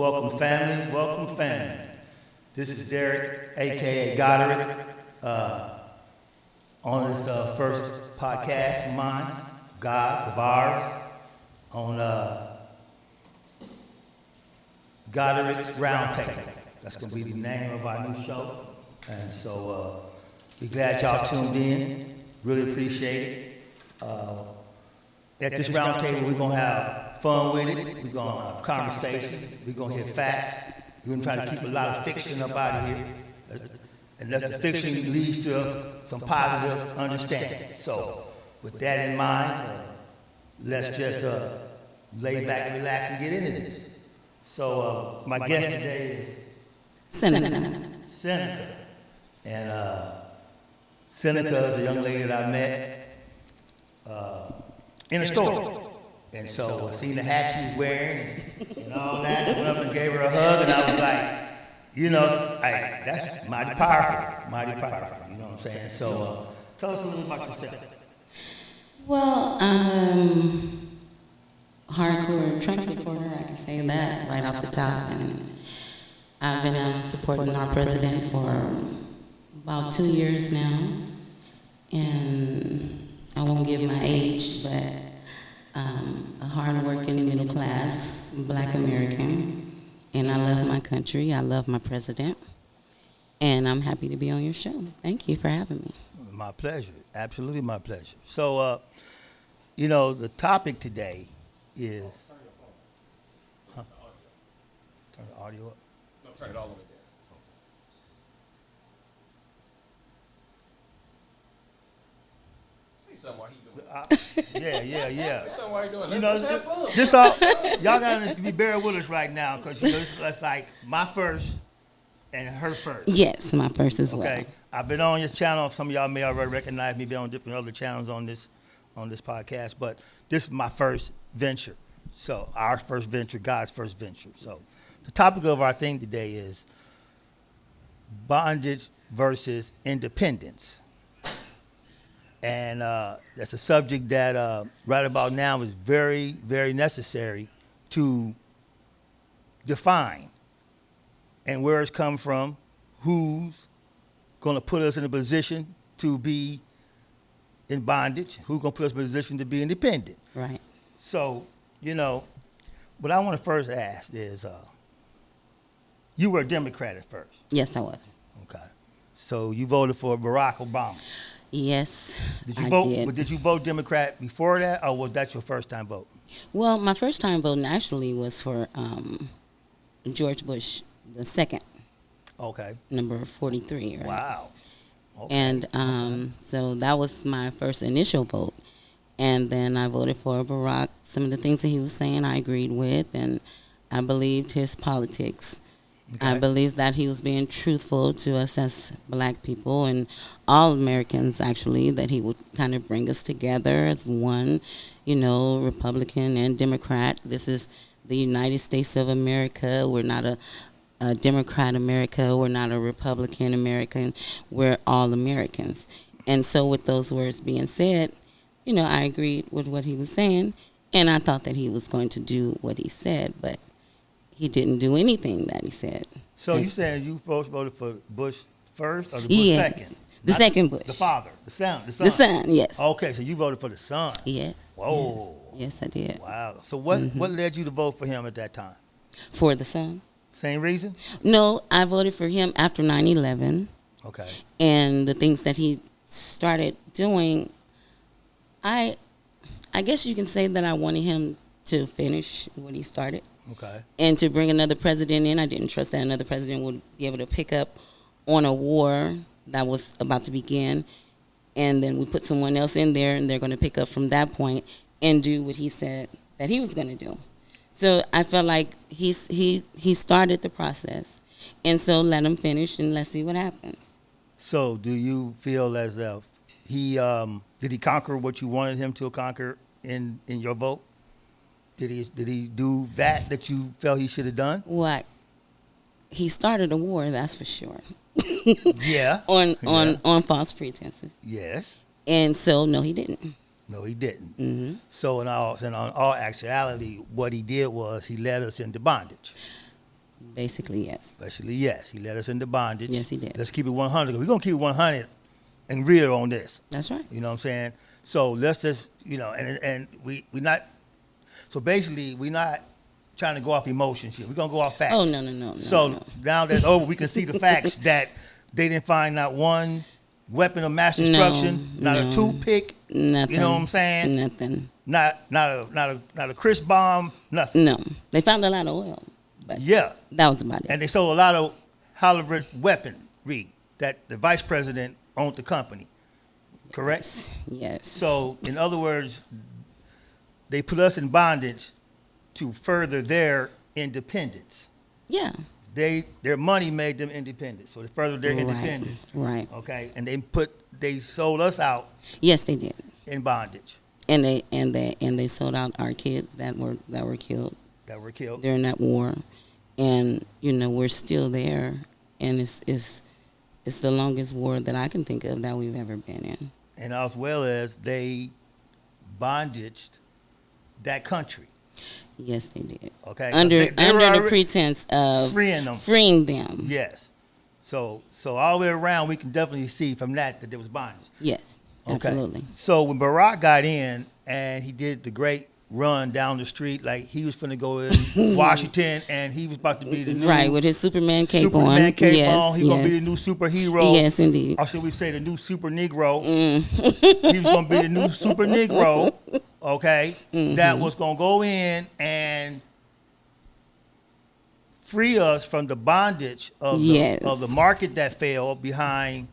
Welcome, family. Welcome, family. This is Derek, a.k.a. Goddard, on this first podcast of mine, God's, of ours, on Goddard's Roundtable. That's going to be the name of our new show. And so we're glad y'all tuned in. Really appreciate it. At this roundtable, we're going to have fun with it. We're going to have conversation. We're going to hear facts. We're going to try to keep a lot of fiction up out of here. Unless the fiction leads to some positive understanding. So with that in mind, let's just lay back and relax and get into this. So my guest today is Seneca. And Seneca is a young lady that I met in a store. And so I seen the hat she was wearing and all that. I went up and gave her a hug, and I was like, you know, that's mighty powerful, you know what I'm saying? So tell us a little about yourself. Well, I'm a hardcore Trump supporter, I can say that right off the top. And I've been supporting our president for about 2 years now. And I won't give my age, but a hard-working, middle-class Black American. And I love my country. I love my president. And I'm happy to be on your show. Thank you for having me. My pleasure. Absolutely my pleasure. So, you know, the topic today is... Turn the audio up? No, turn it all the way down. Say something while he doing it. Yeah. Say something while he doing it. You know, Let's have fun. this all, y'all gotta be bear with us right now, because you know, that's like my first and her first. Yes, my first as well. Okay, I've been on this channel. Some of y'all may already recognize me. Been on different other channels on this podcast, but this is my first venture. So our first venture, God's first venture. So the topic of our thing today is bondage versus independence. And that's a subject that right about now is very, very necessary to define. And where it's come from, who's going to put us in a position to be in bondage, who's going to put us in a position to be independent. Right. So, you know, what I want to first ask is, you were a Democrat at first. Yes, I was. Okay. So you voted for Barack Obama. Yes, Did you I vote? did. Did you vote Democrat before that, or was that your first time voting? Well, my first time voting actually was for George Bush the second, Okay. number 43. Right? Wow. Okay. And so that was my first initial vote. And then I voted for Barack. Some of the things that he was saying I agreed with, and I believed his politics. Okay. I believe that he was being truthful to us as Black people and all Americans, actually, that he would kind of bring us together as one, you know, Republican and Democrat. This is the United States of America. We're not a Democrat America. We're not a Republican American. We're all Americans. And so with those words being said, you know, I agreed with what he was saying, and I thought that he was going to do what he said, but he didn't do anything that he said. So you saying you first voted for Bush first or the Bush second? The Not second Bush. The father, the son. The son, yes. Okay, so you voted for the son. Yes. Whoa. Yes, I did. Wow. So what led you to vote for him at that time? For the son? Same reason? No, I voted for him after 9/11. Okay. And the things that he started doing, I guess you can say that I wanted him to finish what he started. Okay. And to bring another president in, I didn't trust that another president would be able to pick up on a war that was about to begin. And then we put someone else in there, and they're going to pick up from that point and do what he said that he was going to do. So I felt like he started the process. And so let him finish, and let's see what happens. So do you feel as if he did he conquer what you wanted him to conquer in your vote? Did he do that you felt he should have done? What? He started a war, that's for sure. Yeah. On false pretenses. Yes. And so, no, he didn't. No, he didn't. Mm-hmm. So in all actuality, what he did was he led us into bondage. Basically, yes. Basically, yes. He let us into bondage. Yes, he did. Let's keep it 100. We're going to keep it 100 and real on this. That's right. You know what I'm saying? So let's just, and we not, so basically we're not trying to go off emotions here. We're going to go off facts. Oh, no. So no. now that we can see the facts that they didn't find not one weapon of mass destruction, not a toothpick. Nothing. You know what I'm saying? Nothing. Not a crisp bomb, nothing. No. They found a lot of oil. But Yeah. that was about it. And they sold a lot of caliber weaponry that the vice president owned the company. Correct? Yes. So, in other words, they put us in bondage to further their independence. Yeah. Their money made them independent, so they furthered their independence. Right. Okay, and they sold us out Yes, they did. in bondage And they sold out our kids that were killed that were killed. during that war, and we're still there, and it's the longest war that I can think of that we've ever been in. And as well as they bondaged that country. Yes, they did. Okay, Under they were the already pretense of freeing them. Yes. Yes. So all the way around, we can definitely see from that there was bondage. Yes. Okay. Absolutely. So when Barack got in and he did the great run down the street, like he was finna go in Washington and he was about to be the new Right, with his Superman cape on. Superman cape Yes, on. He's gonna be yes. the new superhero. Yes, indeed. Or should we say the new super Negro? He was gonna be the new super Negro. Okay, that was gonna go in and free us from the bondage of the market that fell behind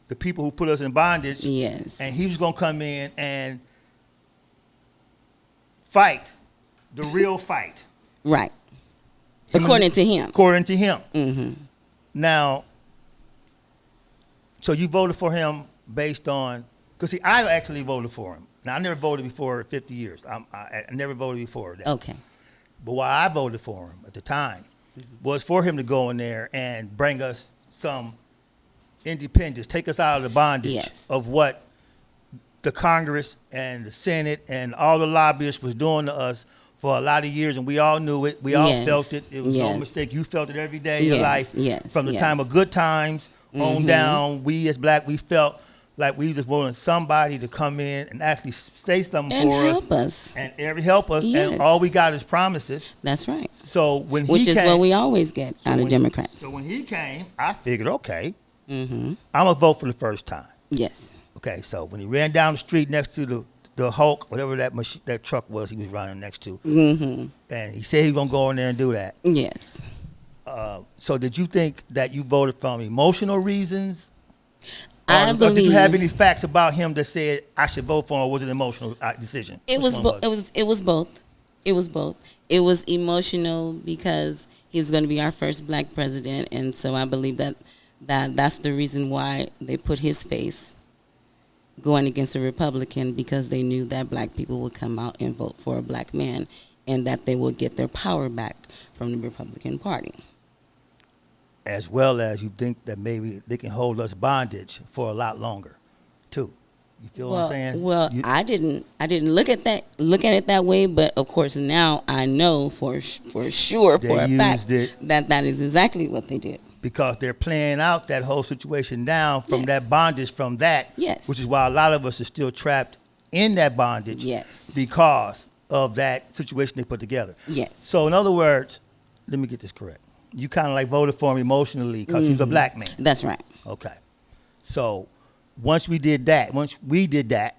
the people who put us in bondage. Yes. And he was gonna come in and fight the real fight. Right. According to him. According to him. Mm-hmm. Now, so you voted for him based on, because see, I actually voted for him. Now, I never voted before 50 years. I never voted before that. Okay. But why I voted for him at the time was for him to go in there and bring us some independence, take us out of the bondage of what the Congress and the Senate and all the lobbyists was doing to us for a lot of years, and we all knew it. We all felt it. It was no mistake. You felt it every day of your life. From the time of good times on down, we as black, we felt like we just wanted somebody to come in and actually say something and for help us. And help us. And all we got is promises. That's right. So when he Which came, is what we always get out of Democrats. So when he came, I figured, okay, I'm going to vote for the first time. Yes. Okay, so when he ran down the street next to the Hulk, whatever that truck was he was running next to, and he said he was going to go in there and do that. Yes. So did you think that you voted from emotional reasons? I believe. Or did you have any facts about him that said I should vote for him, or was it an emotional decision? It was both. It was both. It was both. It was emotional because he was going to be our first black president, and so I believe that's the reason why they put his face going against a Republican, because they knew that black people would come out and vote for a black man, and that they would get their power back from the Republican Party. As well as you think that maybe they can hold us bondage for a lot longer, too. You feel what I'm saying? Well, I didn't look at it that way, but of course now I know for sure, for a fact, that is exactly what they did. Because they're playing out that whole situation down from that bondage, from that, which is why a lot of us are still trapped in that bondage, because of that situation they put together. Yes. So in other words, let me get this correct. You kind of like voted for him emotionally because he's a black man. That's right. Okay. So once we did that, because we did it.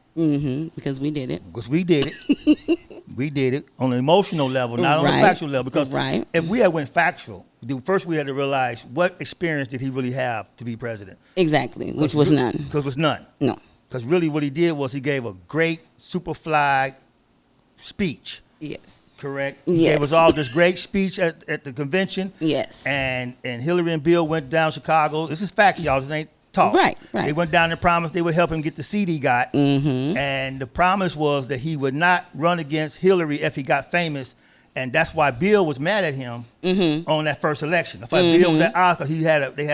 We did it on an emotional level, not on a factual level. Because if we had went factual, first we had to realize what experience did he really have to be president. Exactly, which was none. Because it was none. No. Because really what he did was he gave a great super fly speech. Yes. Correct? He gave us all this great speech at the convention. Yes. And Hillary and Bill went down Chicago. This is fact, y'all. This ain't talk. Right. They went down and promised they would help him get the seat he got. And the promise was that he would not run against Hillary if he got famous. And that's why Bill was mad at him on that first election. That's why Bill was at odds, because they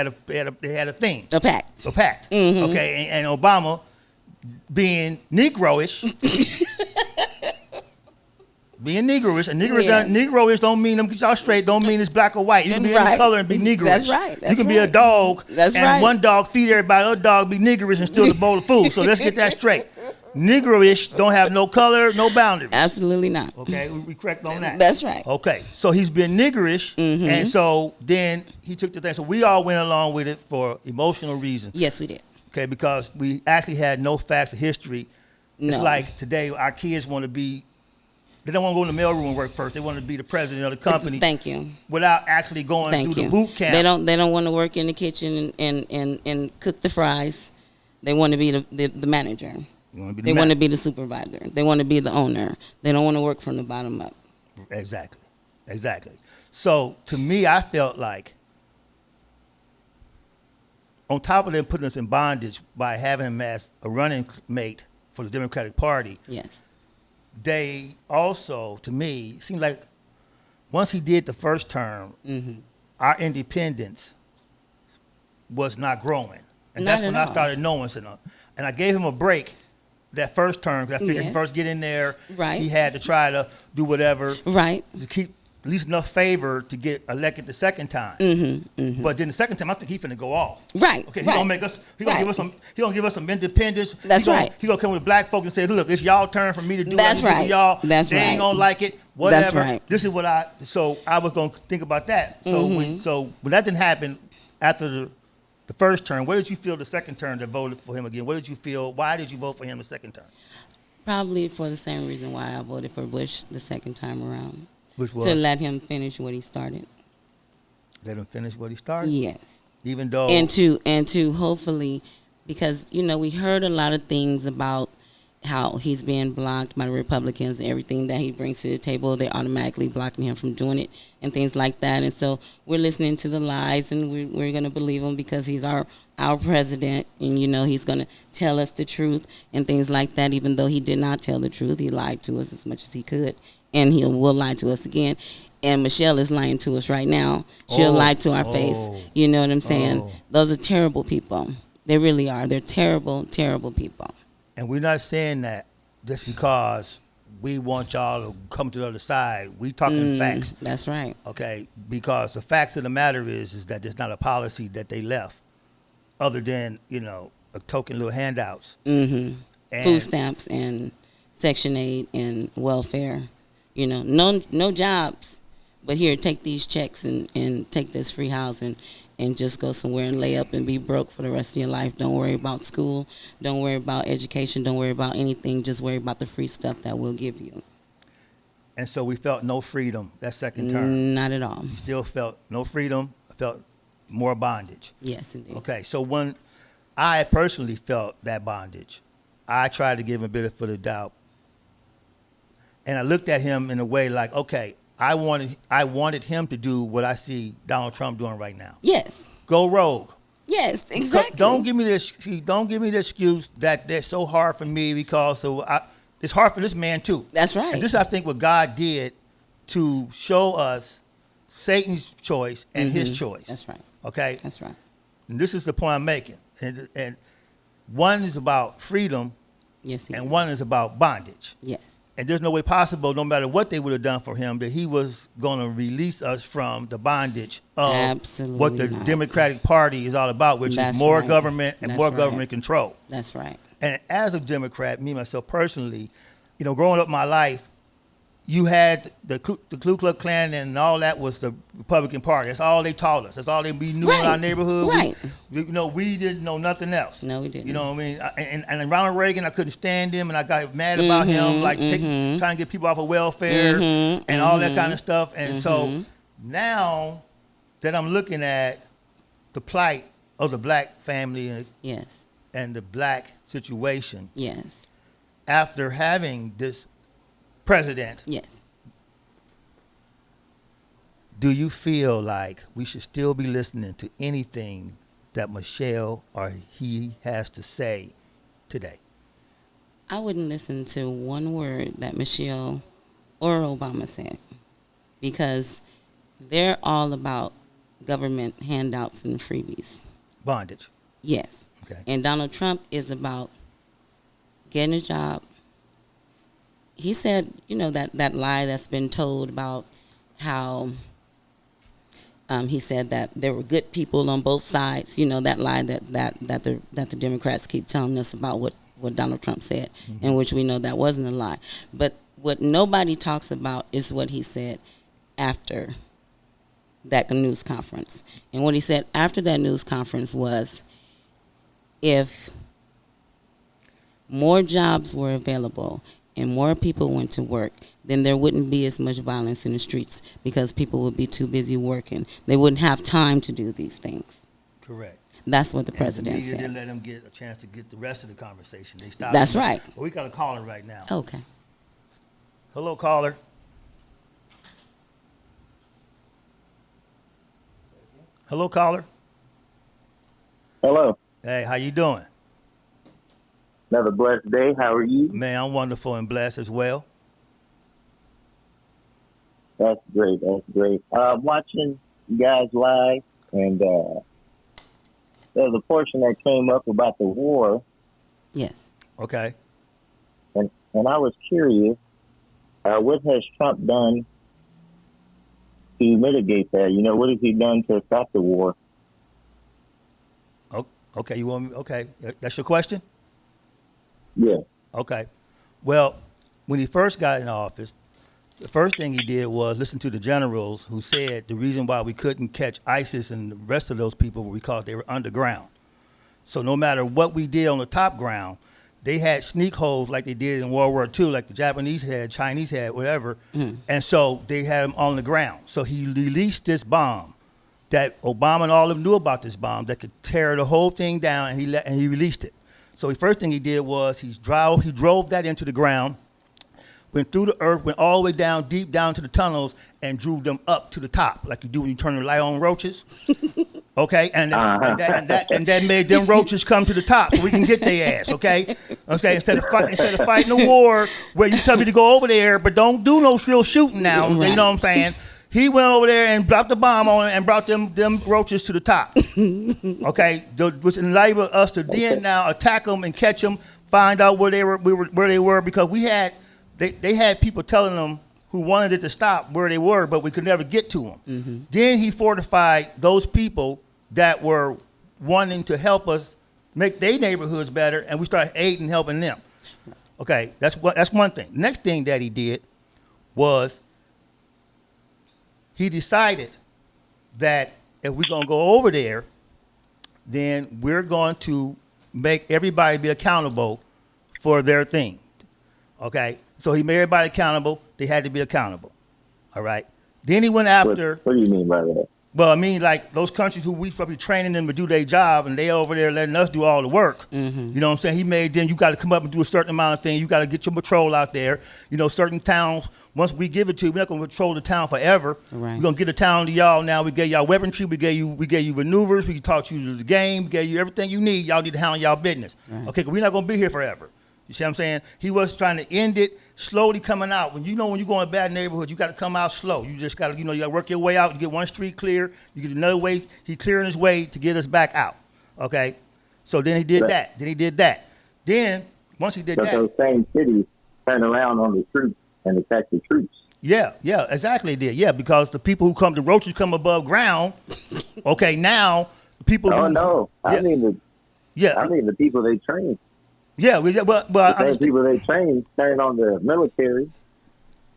had a thing. A pact. Okay. And Obama, being Negroish, being Negroish, and Negroish, Yes. Negroish don't mean, them get y'all straight, don't mean it's black or white. You can be any Right. color and be Negroish. That's right. You can be a right. dog, That's and right. one dog feed everybody, other dog be Negroish and steal the bowl of food. So let's get that straight. Negroish don't have no color, no boundaries. Absolutely not. Okay, we correct on that. That's right. Okay, so he's been niggerish, and so then he took the thing. So we all went along with it for emotional reasons. Yes, we did. Okay, because we actually had no facts of history. It's No. like today our kids want to be, they don't want to go in the mailroom and work first. They want to be the president of the company. Thank you. Without actually going Thank through you. the boot camp. They don't want to work in the kitchen and cook the fries. They want to be the manager. They want to be the supervisor. They want to be the owner. They don't want to work from the bottom up. Exactly. So to me, I felt like on top of them putting us in bondage by having him as a running mate for the Democratic Party, Yes. they also, to me, seemed like once he did the first term, our independence was not growing. And Not that's at when I all. started noticing him. And I gave him a break that first term, because I figured he Yes. first get in there, Right. he had to try to do whatever Right. to keep at least enough favor to get elected the second time. But then the second time, I think he finna go off. Right. Okay, he right. gonna make us. He gonna Right. give us some. He gonna give us some independence. That's he gonna, right. He gonna come with black folk and say, "Look, it's y'all turn for me to do That's what I do for right. y'all. That's they ain't right. gonna like it. Whatever. That's right. This is what I. So I was gonna think about that. So when that didn't happen after the first term, what did you feel the second term that voted for him again? What did you feel? Why did you vote for him the second term? Probably for the same reason why I voted for Bush the second time around. Which was To let him finish what he started. let him finish what he started. Yes. Even though And to hopefully, because we heard a lot of things about how he's being blocked by the Republicans and everything that he brings to the table, they're automatically blocking him from doing it and things like that. And so we're listening to the lies, and we're going to believe him because he's our president, and he's going to tell us the truth and things like that. Even though he did not tell the truth, he lied to us as much as he could, and he will lie to us again. And Michelle is lying to us right now. She'll lie to our face. You know what I'm saying? Those are terrible people. They really are. They're terrible, terrible people. And we're not saying that just because we want y'all to come to the other side. We talking facts, That's right. okay? Because the facts of the matter is that there's not a policy that they left, other than a token little handouts. And Food stamps and Section 8 and welfare. No jobs. But here, take these checks and take this free housing and just go somewhere and lay up and be broke for the rest of your life. Don't worry about school. Don't worry about education. Don't worry about anything. Just worry about the free stuff that we'll give you. And so we felt no freedom that second term. Not at all. Still felt no freedom. Felt more bondage. Yes, indeed. Okay, so when I personally felt that bondage, I tried to give him a bit of the doubt. And I looked at him in a way like, okay, I wanted him to do what I see Donald Trump doing right now. Yes. Go rogue. Yes, exactly. Don't give me this. Don't give me the excuse that that's so hard for me because it's hard for this man too. That's right. And this, I think, what God did to show us Satan's choice and his choice. That's right. Okay. That's right. And this is the point I'm making. And one is about freedom, Yes, he and is. one is about bondage. Yes. And there's no way possible, no matter what they would have done for him, that he was going to release us from the bondage of Absolutely what the not. Democratic Party is all about, which That's is more right. government and That's more right. government control. That's right. And as a Democrat, me, myself personally, growing up my life, you had the Ku Klux Klan and all that was the Republican Party. That's all they taught us. That's all we knew in our Right. neighborhood. Right. We didn't know nothing else. No, we didn't. You know what I mean? And Ronald Reagan, I couldn't stand him, and I got mad about him, like trying to get people off of welfare and all that kind of stuff. And so now that I'm looking at the plight of the black family Yes. and the black situation, Yes. after having this president, Yes. do you feel like we should still be listening to anything that Michelle or he has to say today? I wouldn't listen to one word that Michelle or Obama said, because they're all about government handouts and freebies. Bondage. Yes. Okay. And Donald Trump is about getting a job, he said, that lie that's been told about how he said that there were good people on both sides. That lie that the Democrats keep telling us about what Donald Trump said, in which we know that wasn't a lie. But what nobody talks about is what he said after that news conference. And what he said after that news conference was, if more jobs were available and more people went to work, then there wouldn't be as much violence in the streets because people would be too busy working. They wouldn't have time to do these things. Correct. That's what the president And the media said. didn't let them get a chance to get the rest of the conversation. They stopped. That's right. But we got a caller right now. Okay. Hello, caller. Hello, caller. Hello. Hey, how you doing? Another blessed day. How are you? Man, I'm wonderful and blessed as well. That's great. That's great. Watching you guys live, and there was a portion that came up about the war, Yes. Okay. and I was curious, what has Trump done to mitigate that? What has he done to stop the war? Oh, okay. You want me? Okay. That's your question? Yeah. Okay. Well, when he first got in office, the first thing he did was listen to the generals who said the reason why we couldn't catch ISIS and the rest of those people was because they were underground. So no matter what we did on the top ground, they had sneak holes like they did in World War II, like the Japanese had, Chinese had, whatever. And so they had them on the ground. So he released this bomb that Obama and all of them knew about, this bomb that could tear the whole thing down, and he released it. So the first thing he did was he drove that into the ground, went through the earth, went all the way down, deep down to the tunnels, and drew them up to the top, like you do when you turn the light on roaches. Okay, and that made them roaches come to the top so we can get their ass. Okay, instead of fighting a war where you tell me to go over there, but don't do no real shooting now. Right. You know what I'm saying? He went over there and dropped the bomb on it and brought them roaches to the top. Okay, which enabled us to then now attack them and catch them, find out where they were because they had people telling them who wanted it to stop where they were, but we could never get to them. Then he fortified those people that were wanting to help us make their neighborhoods better, and we started aiding and helping them. Okay, that's one thing. Next thing that he did was he decided that if we're going to go over there, then we're going to make everybody be accountable for their thing. Okay? So he made everybody accountable. They had to be accountable. All right? Then he went after. What do you mean by that? Well, I mean, like those countries who we probably training them to do their job, and they over there letting us do all the work. You know what I'm saying? He made them, you got to come up and do a certain amount of things. You got to get your patrol out there. Certain towns, once we give it to you, we're not going to patrol the town forever. Right. We're going to get a town to y'all now. We gave y'all weaponry. We gave you maneuvers. We taught you the game. We gave you everything you need. Y'all need to handle y'all business. Right. Okay, 'cause we're not going to be here forever. You see what I'm saying? He was trying to end it, slowly coming out. When you go in a bad neighborhood, you got to come out slow. You just got to, you got to work your way out. You get one street clear. You get another way. He clearing his way to get us back out. Okay? So then he did that. Then, once he did But that. those same cities turn around on the troops and attack the troops. Yeah, exactly. It did. Yeah, because the people who come, the roaches come above ground. Okay, now the people. Oh no! I mean the people they train. Yeah, but The same people they train turn on the military,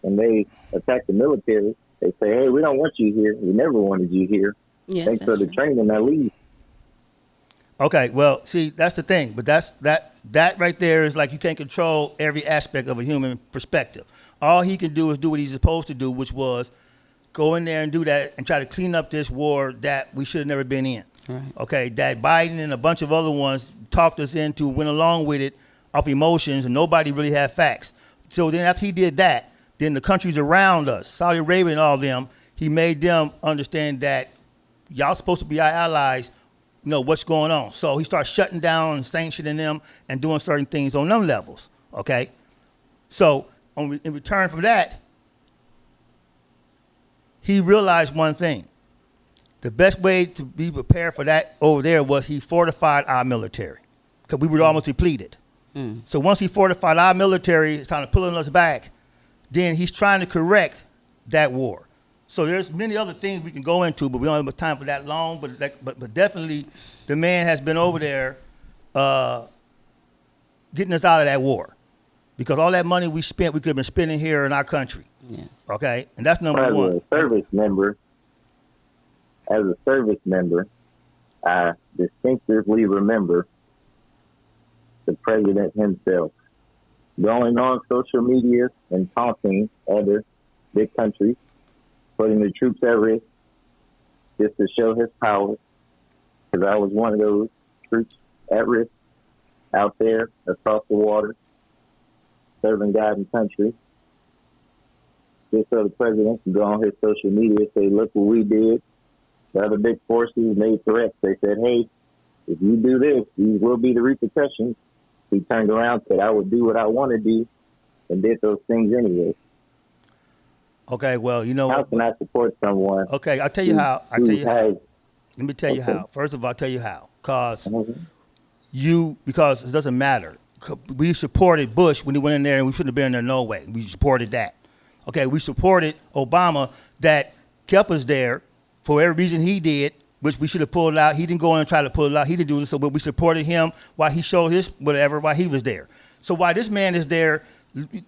and they attack the military. They say, "Hey, we don't want you here. We never wanted you here. Yes, Thanks for that's the true. training. Now leave." Okay, well, see, that's the thing. But that right there is like you can't control every aspect of a human perspective. All he can do is do what he's supposed to do, which was go in there and do that and try to clean up this war that we should have never been in. Right. Okay, that Biden and a bunch of other ones talked us into, went along with it off emotions, and nobody really had facts. So then after he did that, then the countries around us, Saudi Arabia and all of them, he made them understand that y'all supposed to be our allies, what's going on. So he started shutting down and sanctioning them and doing certain things on them levels, okay? So in return for that, he realized one thing. The best way to be prepared for that over there was he fortified our military because we were almost depleted. So once he fortified our military, it's kind of pulling us back, then he's trying to correct that war. So there's many other things we can go into, but we don't have time for that long. But definitely, the man has been over there getting us out of that war, because all that money we spent, we could have been spending here in our country. Yes. Okay, and that's number As one. a service member, I distinctively remember the president himself going on social media and taunting other big countries, putting the troops at risk just to show his power. Because I was one of those troops at risk out there across the water, serving God and country. Just so the president can go on his social media and say, look what we did. The other big forces made threats. They said, hey, if you do this, these will be the repercussions. He turned around, said, I would do what I want to do, and did those things anyway. Okay, well, you know How what? can I support someone? Okay, I'll tell you how. I'll tell you how. has, Let me tell you Okay. how. First of all, I'll tell you how. Because Mhm. because it doesn't matter. We supported Bush when he went in there, and we shouldn't have been in there no way. We supported that. Okay, we supported Obama that kept us there for every reason he did, which we should have pulled out. He didn't go in and try to pull it out. He didn't do it. So, but we supported him while he showed his whatever while he was there. So while this man is there,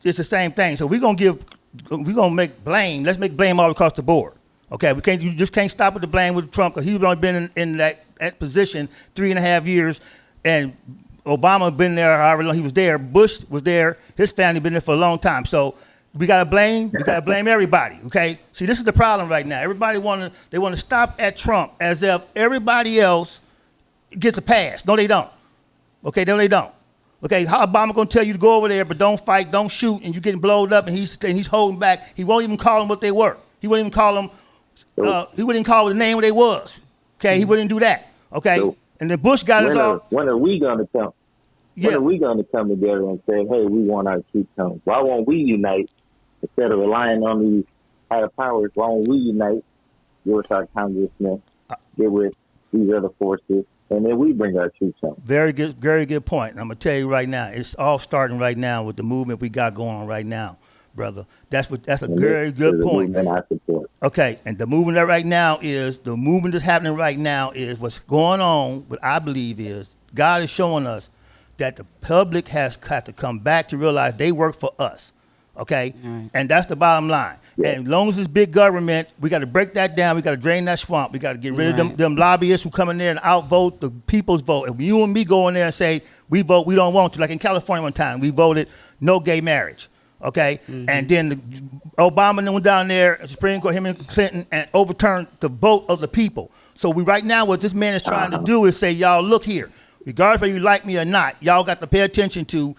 it's the same thing. So we're gonna make blame. Let's make blame all across the board. Okay, you just can't stop with the blame with Trump, because he's only been in that position 3.5 years, and Obama been there however long he was there. Bush was there. His family been there for a long time. So we gotta blame everybody. Okay. See, this is the problem right now. Everybody want to stop at Trump as if everybody else gets a pass. No, they don't. Okay, no, they don't. Okay, how Obama gonna tell you to go over there, but don't fight, don't shoot, and you getting blowed up, and he's holding back. He won't even call them what they were. He wouldn't even call them. He wouldn't even call the name what they was. Okay, he wouldn't do that. Okay, So and then Bush got us all. When are we going to come? Yeah. When are we going to come together and say, hey, we want our troops home? Why won't we unite instead of relying on these higher powers? Why won't we unite, get with our congressmen, get with these other forces, and then we bring our troops home? Very good point. And I'm gonna tell you right now, it's all starting right now with the movement we got going on right now, brother. That's a And very this good is a point. movement I support. Okay, and the movement that's happening right now is what's going on. What I believe is God is showing us that the public has got to come back to realize they work for us. Okay, Right. and that's the bottom line. Yeah. And as long as it's big government, we got to break that down. We got to drain that swamp. We got to get rid of Right. them lobbyists who come in there and outvote the people's vote. If you and me go in there and say we vote, we don't want to, like in California one time, we voted no gay marriage. Okay, and then Obama then went down there, Supreme Court, him and Clinton, and overturned the vote of the people. So we right now, what this man is trying to do is say, y'all, look here, regardless whether you like me or not, y'all got to pay attention to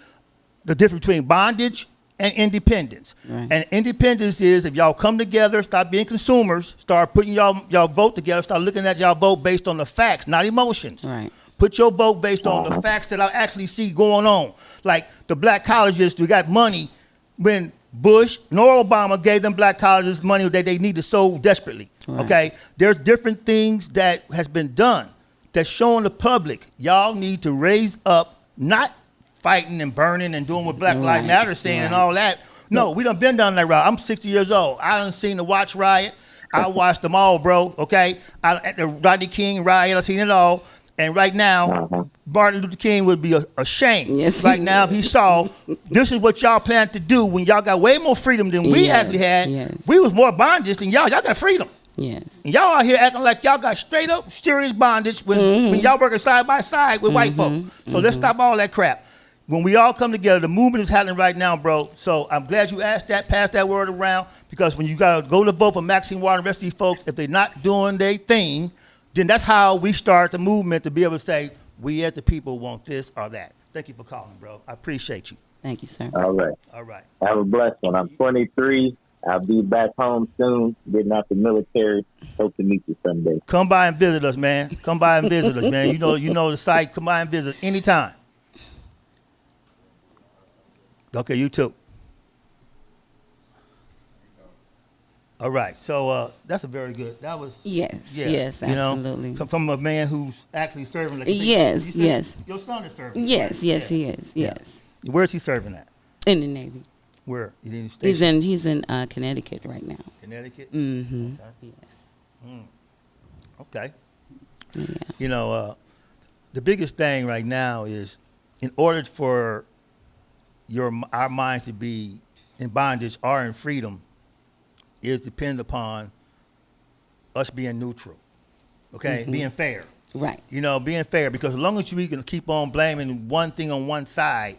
the difference between bondage and independence. Right. And independence is if y'all come together, stop being consumers, start putting y'all vote together, start looking at y'all vote based on the facts, not emotions. Right. Put your vote based on the facts that I actually see going on. Like the black colleges, who got money when Bush nor Obama gave them black colleges money that they needed so desperately. Right. Okay, there's different things that has been done that's showing the public y'all need to raise up, not fighting and burning and doing what Black Lives Right. Matter saying and all that. No, we done been down that route. I'm 60 years old. I done seen the Watch riot. I watched them all, bro. Okay, at the Rodney King riot, I seen it all. And right now, Martin Luther King would be ashamed. Yes, right he now, if he saw this is what y'all plan to do when y'all got way more freedom than we Yes, actually had. yes. We was more bondage than y'all. Y'all got freedom. Yes. And y'all out here acting like y'all got straight up serious bondage when y'all working side by side with white folk. So let's stop all that crap. When we all come together, the movement is happening right now, bro. So I'm glad you asked that, pass that word around, because when you got to go to vote for Maxine Waters and the rest of these folks, if they're not doing their thing, then that's how we start the movement to be able to say, we as the people want this or that. Thank you for calling, bro. I appreciate you. Thank you, sir. All right. All right. Have a blessed one. I'm 23. I'll be back home soon, getting out the military. Hope to meet you someday. Come by and visit us, man. Come by and visit us, man. You know the site. Come by and visit anytime. Okay, you too. All right. So that's a very good. That was. Yes, Yeah, yes, you know, absolutely. from a man who's actually serving. Like you said, Yes, you said yes. Your son is serving. Yes, right? yes, Yeah. he is. Yeah. Yes, Where's he serving at? in the Navy. Where? You didn't He's in Connecticut right now. Connecticut. Mm-hmm. Okay. Yes. Okay. Yeah. You know, the biggest thing right now is, in order for our minds to be in bondage or in freedom, is dependent upon us being neutral. Okay, being fair. Right. You know, being fair, because as long as we can keep on blaming one thing on one side,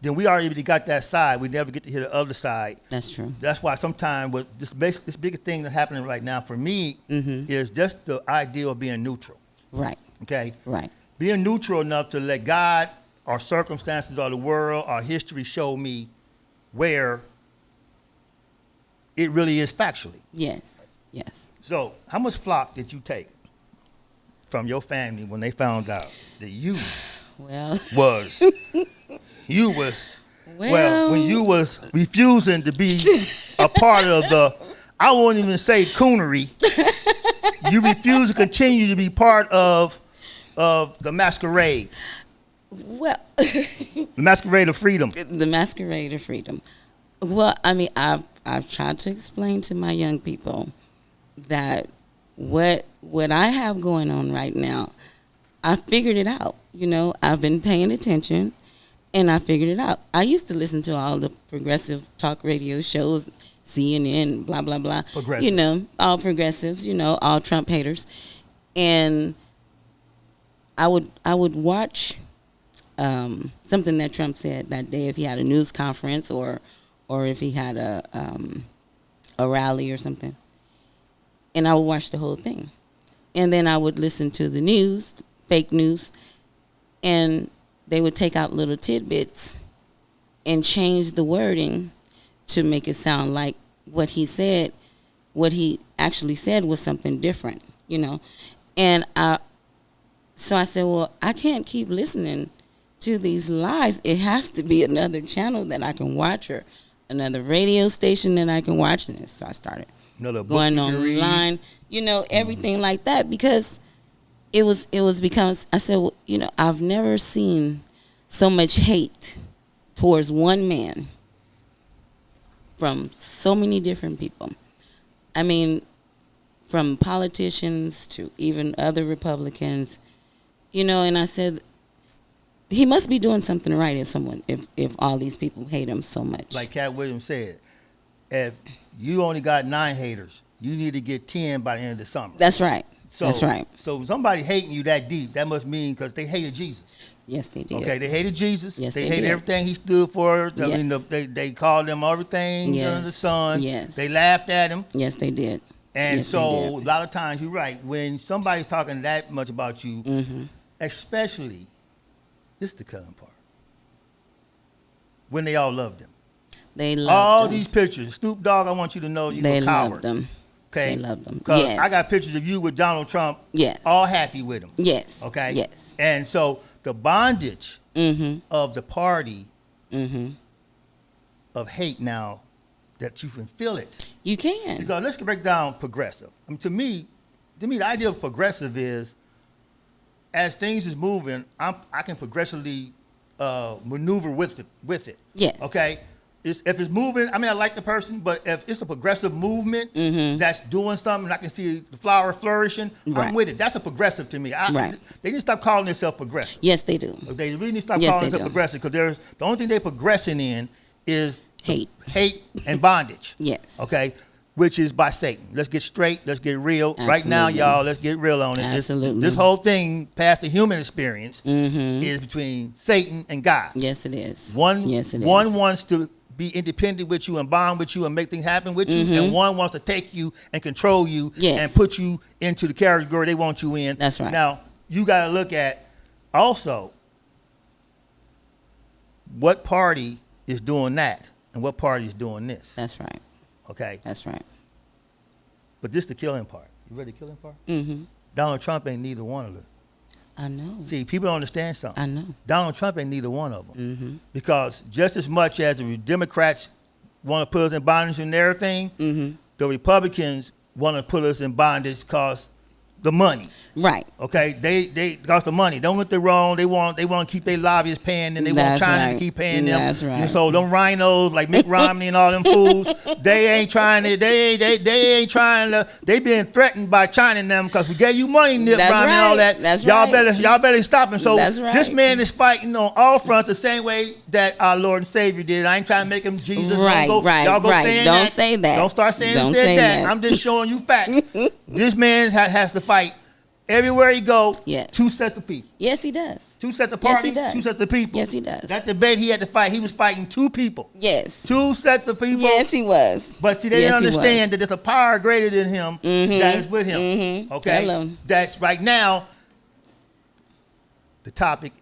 then we already got that side. We never get to hear the other side. That's true. That's why sometimes with this bigger thing that's happening right now for me is just the idea of being neutral. Right. Okay? Right. Being neutral enough to let God or circumstances or the world or history show me where it really is factually. Yes. Yes. So, how much flock did you take from your family when they found out that you Well. was Well. when you was refusing to be a part of the, I won't even say coonery, you refused to continue to be part of the masquerade, Well. the masquerade of freedom. The masquerade of freedom. Well, I mean, I've tried to explain to my young people that what I have going on right now, I figured it out. You know, I've been paying attention, and I figured it out. I used to listen to all the progressive talk radio shows, CNN, blah blah blah. Progressive. You know, all progressives. You know, all Trump haters, and I would watch something that Trump said that day if he had a news conference or if he had a rally or something, and I would watch the whole thing, and then I would listen to the news, fake news, and they would take out little tidbits and change the wording to make it sound like what he said. What he actually said was something different, you know, and so I said, well, I can't keep listening to these lies. It has to be another channel that I can watch or another radio station that I can watch. And so I started Another book going you can read. online, you know, everything like that, because it was because I said, well, you know, I've never seen so much hate towards one man from so many different people. I mean, from politicians to even other Republicans, you know, and I said, he must be doing something right if all these people hate him so much. Like Cat Williams said, if you only got 9 haters, you need to get 10 by the end of the summer. That's right. So, That's right. So somebody hating you that deep, that must mean because they hated Jesus. Yes, they did. Okay, they hated Jesus. Yes, they they hated did. everything he stood for. I mean, Yes. they called him everything Yes. under the sun. Yes. They laughed at him. Yes, they did. And Yes, so they a did. lot of times, you're right, when somebody's talking that much about you, Mm-hmm. especially, this is the killing part, when they all loved him. They loved All them. these pictures, Snoop Dogg, I want you to know you're They a coward. loved them. Okay? They loved them. Because Yes. I got pictures of you with Donald Trump, Yes. all happy with him. Yes. Okay? Yes. And so the bondage Mm-hmm. of the party Mm-hmm. of hate now, that you can feel it. You can. Because let's break down progressive. I mean, to me, the idea of progressive is, as things is moving, I can progressively maneuver with it. Yes. Okay. If it's moving, I mean, I like the person, but if it's a progressive movement that's doing something, and I can see the flower flourishing, Right. I'm with it. That's a progressive to me. Right. They need to stop calling themselves progressive. Yes, they do. They really need to stop Yes, calling they themselves do. progressive, because the only thing they're progressing in is Hate. hate and bondage. Yes. Okay. Which is by Satan. Let's get straight. Let's get real. Right now, Absolutely. y'all, let's get real on it. Absolutely. This whole thing, past the human experience, is between Satan and God. Yes, it is. One, Yes, it one is. wants to be independent with you and bond with you and make things happen with you, and one wants to take you and control you Yes. and put you into the category they want you in. That's right. Now, you got to look at also what party is doing that and what party is doing this. That's right. Okay? That's right. But this the killing part. You ready the killing part? Mm-hmm. Donald Trump ain't neither one of them. I know. See, people don't understand something. I know. Donald Trump ain't neither one of them. Because just as much as the Democrats want to put us in bondage and everything, the Republicans want to put us in bondage because the money. Right. Okay, they cost the money. Don't get it wrong. They want to keep their lobbyists paying, and they want That's China right. to keep paying them. That's right. And so them rhinos like Mitt Romney and all them fools, they ain't trying to. They ain't trying to. They being threatened by China and them because we gave you money, Mitt That's Romney and all right. that. That's y'all right. y'all better stop him. So That's right. this man is fighting on all fronts the same way that our Lord and Savior did. I ain't trying to make him Jesus. Right, Don't go, right, y'all go right. saying Don't that. say that. Don't start saying Don't said say that. that. I'm just showing you facts. This man has to fight. Everywhere he go, Yes. 2 sets of people. Yes, he does. 2 sets of Yes, parties, he does. 2 sets of people. Yes, he does. That debate he had to fight, he was fighting 2 people. Yes. 2 sets of people. Yes, he was. But see, they Yes, didn't he was. understand that there's a power greater than him that is with him. Okay? Hello. That's right now, the topic,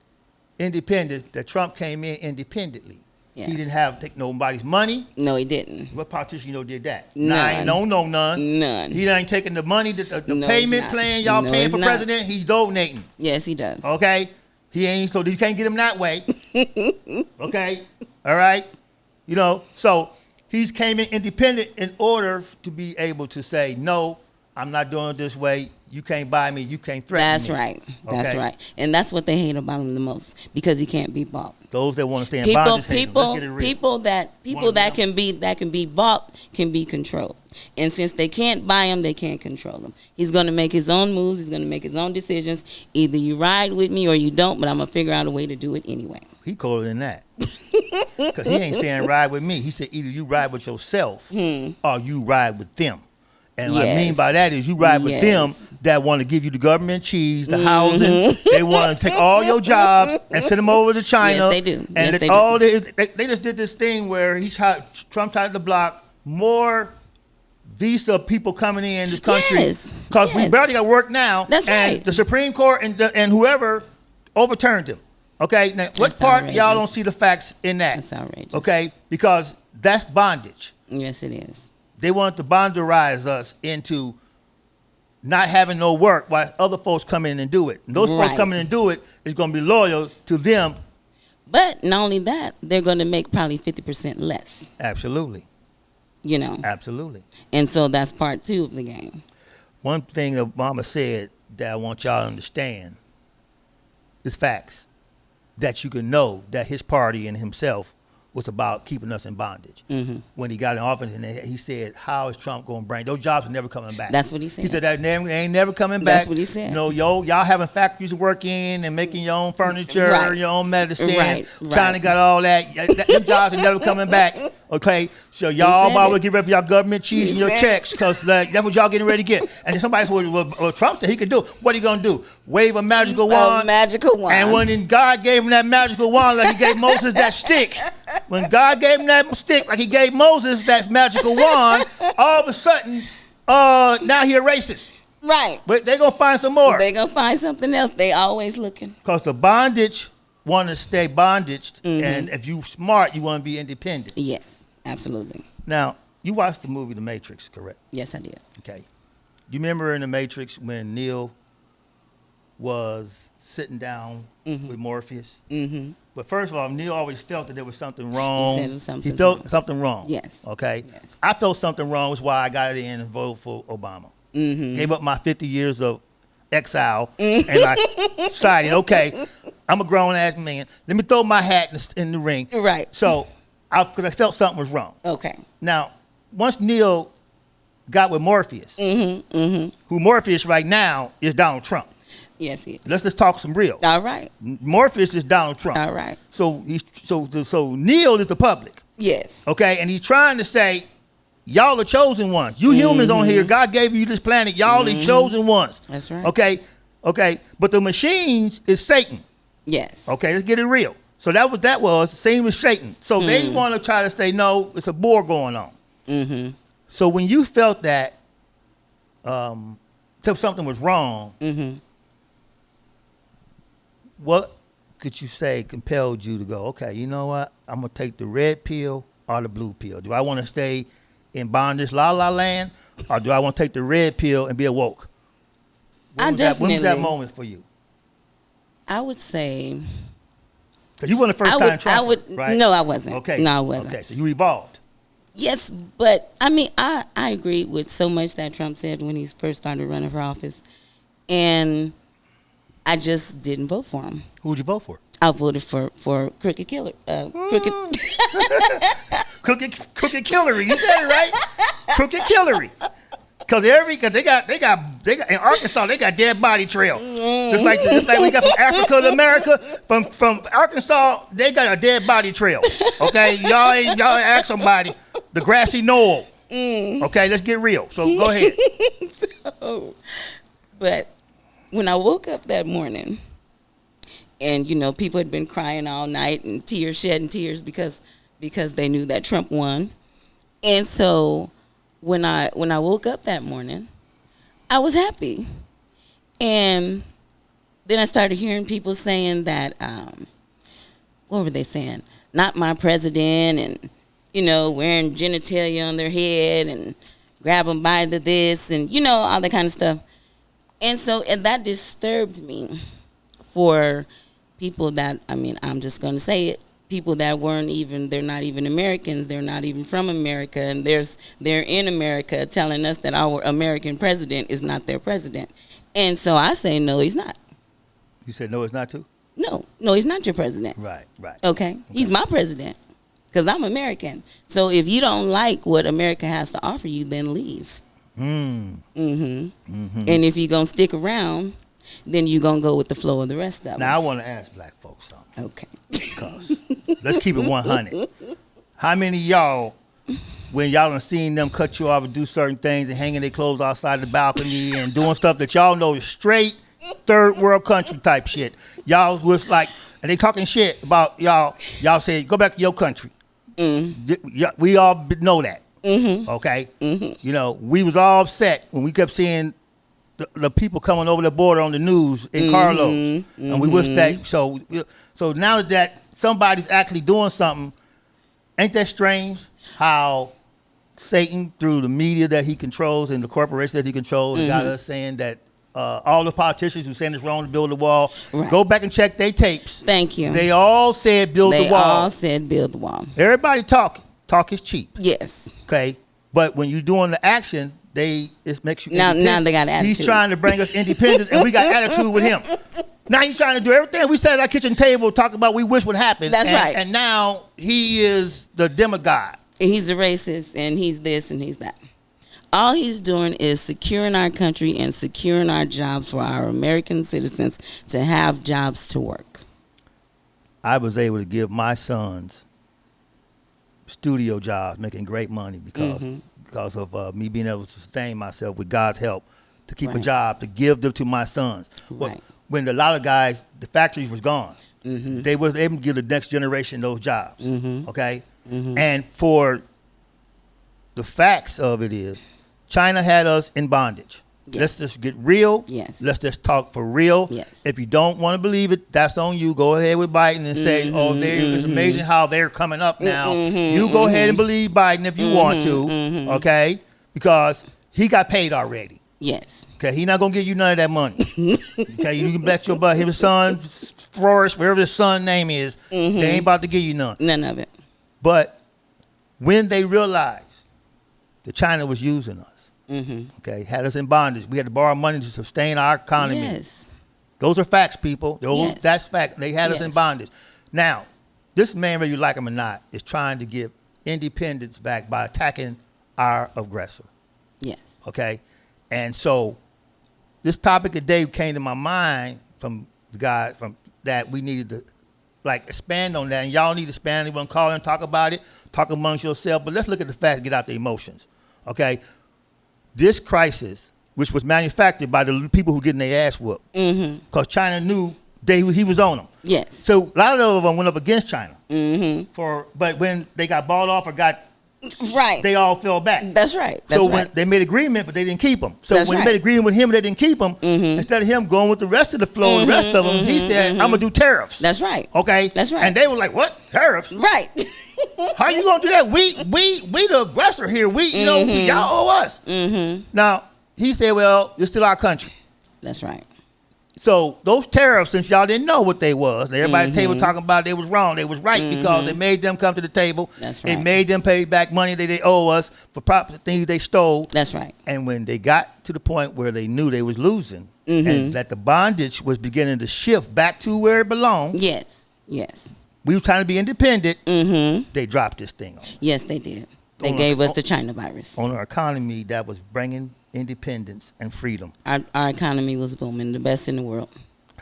independence, that Trump came in independently. Yes. He didn't have to take nobody's money. No, he didn't. What politician did that? None. None. None. He ain't taking the money, the No, payment he's not. plan y'all No, paying he's for not. president, he's donating. Yes, he does. Okay? He ain't, so you can't get him that way. Okay? All right? You know, so he's came in independent in order to be able to say, no, I'm not doing it this way. You can't buy me. You can't threaten That's me. right. That's Okay? right. And that's what they hate about him the most because he can't be bought. Those that want to stay in People, bondage hate him. Let's get it real. people that One of them. can be bought can be controlled. And since they can't buy him, they can't control him. He's going to make his own moves. He's going to make his own decisions. Either you ride with me or you don't, but I'm going to figure out a way to do it anyway. He colder than that. Because he ain't saying ride with me. He said either you ride with yourself or you ride with them. And what I mean Yes. by that is you ride with Yes. them that want to give you the government cheese, the housing. They want to take all your jobs and send them over to China. Yes, they do. And Yes, it's they do. all they just did this thing where Trump tried to block more visa people coming in this country Yes. because we Yes. barely got work now. That's and right. the Supreme Court and whoever overturned him. Okay, now what That's part y'all outrageous. don't see the facts in that? That's outrageous. Okay, because that's bondage. Yes, it is. They want to bonderize us into not having no work while other folks come in and do it. And those folks Right. coming in and do it is going to be loyal to them. But not only that, they're going to make probably 50% less, Absolutely. you know. Absolutely. And so that's part 2 of the game. One thing Obama said that I want y'all to understand is facts. That you can know that his party and himself was about keeping us in bondage. When he got in office, and he said, how is Trump going to bring, those jobs are never coming back. That's what he said. He said, that they ain't never coming back. That's what he said. You know, y'all having factories to work in and making your own furniture, Right. your own medicine. Right, China right. got all that. Them jobs are never coming back. Okay, so y'all said about to it. get ready for your government cheese He and your said checks because that's what y'all getting ready to get. And then somebody said, well, Trump said he could do. What are you going to do? Wave a magical wand? A magical wand. And when God gave him that magical wand, like he gave Moses that stick, when God gave him that stick, like he gave Moses that magical wand, all of a sudden, now he a racist. Right. But they're going to find some more. They're going to find something else. They always looking. Because the bondage want to stay bondaged, and if you smart, you want to be independent. Yes, absolutely. Now, you watched the movie The Matrix, correct? Yes, I did. Okay. You remember in The Matrix when Neo was sitting down with Morpheus? Mm-hmm. But first of all, Neo always felt that there was something wrong. He said there was something He felt wrong. something wrong. Yes. Okay. Yes. I felt something wrong, was why I got in and voted for Obama. Gave up my 50 years of exile, and I decided, okay, I'm a grown ass man. Let me throw my hat in the ring. Right. So, because I felt something was wrong. Okay. Now, once Neo got with Morpheus, who Morpheus right now is Donald Trump. Yes, he is. Let's talk some real. All right. Morpheus is Donald Trump. All right. So so Neo is the public. Yes. Okay, and he's trying to say, y'all are chosen ones. You humans on here, God gave you this planet. Y'all the chosen ones. That's right. Okay. But the machines is Satan. Yes. Okay, let's get it real. So that was the same as Satan. So they want to try to say, no, it's a war going on. So when you felt that something was wrong, what could you say compelled you to go, okay, you know what? I'm going to take the red pill or the blue pill. Do I want to stay in bondage, la la land, or do I want to take the red pill and be awoke? When was that moment for you? I would say. Because you weren't the first time Trump, right? No, I wasn't. Okay. No, I wasn't. Okay, so you evolved. Yes, but I mean, I agree with so much that Trump said when he first started running for office, and I just didn't vote for him. Who'd you vote for? I voted for Crooked Killer. Crooked. Crooked Killery. You said it right. Crooked Killery. Cause they got in Arkansas they got dead body trail. Just like we got from Africa to America, from Arkansas they got a dead body trail. Okay, y'all ask somebody the grassy knoll. Okay, let's get real. So go ahead. But when I woke up that morning, and people had been crying all night and shedding tears because they knew that Trump won, and so. When I woke up that morning, I was happy. And then I started hearing people saying that, what were they saying? Not my president, and, wearing genitalia on their head and grab them by the this and, all that kind of stuff. And that disturbed me for people that, I'm just going to say it, people that they're not even Americans, they're not even from America, and they're in America telling us that our American president is not their president. And so I say, no, he's not. You said no, it's not too? No, he's not your president. Right. Okay? He's my president because I'm American. So if you don't like what America has to offer you, then leave. And if you're going to stick around, then you're going to go with the flow of the rest of us. Now, I want to ask black folks something. Okay. Because let's keep it 100. How many of y'all, when y'all done seen them cut you off and do certain things and hanging their clothes outside the balcony and doing stuff that y'all know is straight third world country type shit, y'all was like, and they talking shit about y'all say, go back to your country. We all know that. Okay? We was all upset when we kept seeing the people coming over the border on the news in carloads, and we wish that. So now that somebody's actually doing something, ain't that strange? How Satan, through the media that he controls and the corporation that he controls, got us saying that all the politicians who saying it's wrong to build the wall, go back and check their tapes. Thank you. They all said build the wall. They all said build the wall. Everybody talking. Talk is cheap. Yes. Okay, but when you're doing the action, it makes you now they got attitude. He's trying to bring us independence, and we got attitude with him. Now he's trying to do everything we sat at our kitchen table talk about we wish would happen. That's right. And now he is the demigod. He's a racist, and he's this and he's that. All he's doing is securing our country and securing our jobs for our American citizens to have jobs to work. I was able to give my sons studio jobs, making great money because of me being able to sustain myself with God's help to keep a job, to give them to my sons. Right. When a lot of guys, the factories was gone, they was able to give the next generation those jobs. Okay, and for the facts of it is, China had us in bondage. Yes. Let's just get real. Yes. Let's just talk for real. Yes. If you don't want to believe it, that's on you. Go ahead with Biden and say, it's amazing how they're coming up now. You go ahead and believe Biden if you want to, okay? Because he got paid already. Yes. Okay, he's not going to give you none of that money. Okay, you can bet your butt his son, Forrest, whatever his son name is, they ain't about to give you none. None of it. But when they realized that China was using us, okay, had us in bondage. We had to borrow money to sustain our economy. Yes. Those are facts, people. Yes. That's fact. They had us in bondage. Now, this man, whether you like him or not, is trying to give independence back by attacking our aggressor. Yes. Okay? And so this topic today came to my mind from the guy from that we needed to expand on that. And y'all need to expand. You want to call and talk about it, talk amongst yourself. But let's look at the facts, get out the emotions. Okay? This crisis, which was manufactured by the people who getting their ass whooped, because China knew he was on them. Yes. So a lot of them went up against China. But when they got bought off or they all fell back. That's right. When they made agreement, but they didn't keep them. So when they made agreement with him, they didn't keep them. Instead of him going with the rest of the flow and the rest of them, he said, "I'm gonna do tariffs." That's right. Okay. That's right. And they were like, "What tariffs? Right." How you gonna do that? We the aggressor here. Y'all owe us. Now he said, "Well, it's still our country." That's right. So those tariffs, since y'all didn't know what they was, and everybody at the table talking about they was wrong, they was right because it made them come to the table. That's It right. made them pay back money that they owe us for proper things they stole. That's right. And when they got to the point where they knew they was losing, and that the bondage was beginning to shift back to where it belonged, Yes. Yes. we were trying to be independent. They dropped this thing Yes, they did. They On gave our- us the China virus. on our economy that was bringing independence and freedom. Our economy was booming, the best in the world.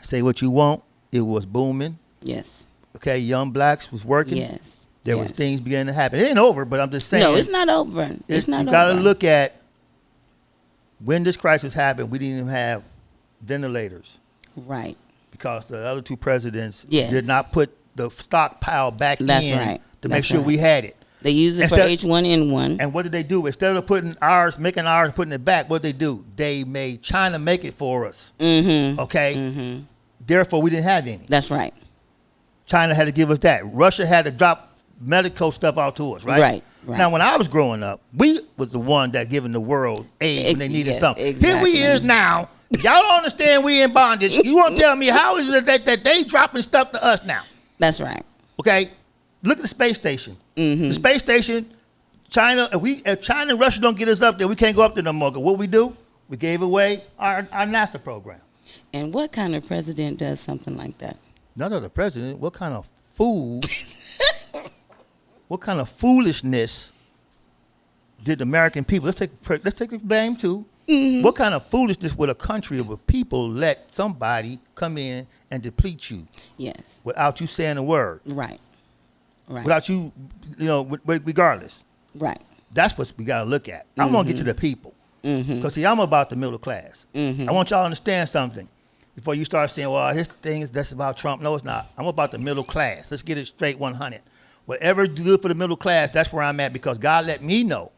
Say what you want, it was booming. Yes. Okay, young blacks was working. Yes. There was Yes. things beginning to happen. It ain't over, but I'm just saying. No, it's not over. It's not you over. got to look at when this crisis happened. We didn't even have ventilators Right. because the other two presidents Yes. did not put the stockpile back That's in right. to make That's sure right. we had it. They use it for Instead- H1N1. And what did they do? Instead of putting ours, making ours, putting it back, what did they do? They made China make it for us. Okay? Therefore, we didn't have any. That's right. China had to give us that. Russia had to drop medical stuff out to us, right? Right, right. Now, when I was growing up, we was the one that giving the world aid when they needed Yes, something. Here exactly. we is now. Y'all don't understand we in bondage. You want to tell me how is it that they dropping stuff to us now? That's right. Okay? Look at the space station. The space station, China, if China and Russia don't get us up there, we can't go up there no more. 'Cause what we do? We gave away our NASA program. And what kind of president does something like that? None of the president. What kind of fool? What kind of foolishness did the American people? Let's take the blame too. What kind of foolishness would a country of a people let somebody come in and deplete you Yes. without you saying a word, Right. Right. without you, regardless? Right. That's what we got to look at. I want to get to the people. Because, see, I'm about the middle class. I want y'all to understand something before you start saying, well, his thing that's about Trump. No, it's not. I'm about the middle class. Let's get it straight 100. Whatever good for the middle class, that's where I'm at because God let me know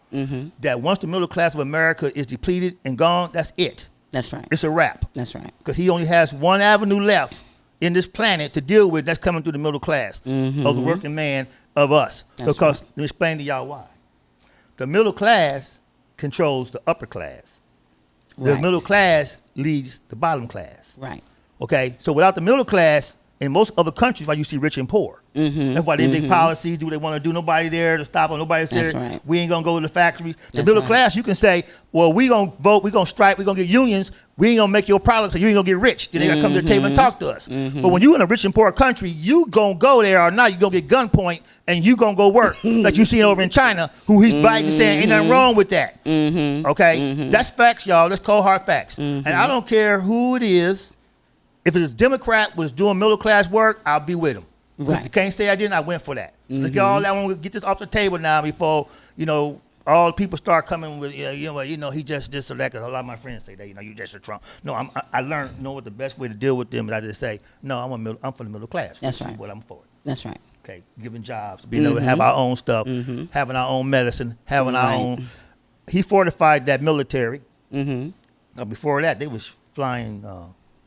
that once the middle class of America is depleted and gone, that's it. That's right. It's a wrap. That's right. Because he only has one avenue left in this planet to deal with that's coming through the middle class of the working man of us. That's Because let me explain to y'all why. The middle class controls the upper class. The Right. middle class leads the bottom class. Right. Okay? So without the middle class, in most other countries, why you see rich and poor. That's why they make policies, do what they want to do. Nobody there to stop them. Nobody's there. That's right. We ain't going to go to the factories. The That's middle right. class, you can say, well, we going to vote, we going to strike, we going to get unions. We ain't going to make your products, so you ain't going to get rich. Then they got to come to the table and talk to us. But when you in a rich and poor country, you going to go there or not, you going to get gunpoint and you going to go work. Like you seen over in China, who he's biting and saying, ain't nothing wrong with that. Okay? That's facts, y'all. That's cold hard facts. And I don't care who it is. If it's a Democrat was doing middle class work, I'll be with him. Right. You can't say I didn't. I went for that. So look at all that. I want to get this off the table now before all people start coming with he just this or that. 'Cause a lot of my friends say that you just a Trump. No, I learned what the best way to deal with them is I just say no. I'm for the middle class. That's This is right. what I'm for. That's right. Okay, giving jobs, being able to have our own stuff, having our own medicine, having our Right. own. He fortified that military. Now before that, they was flying.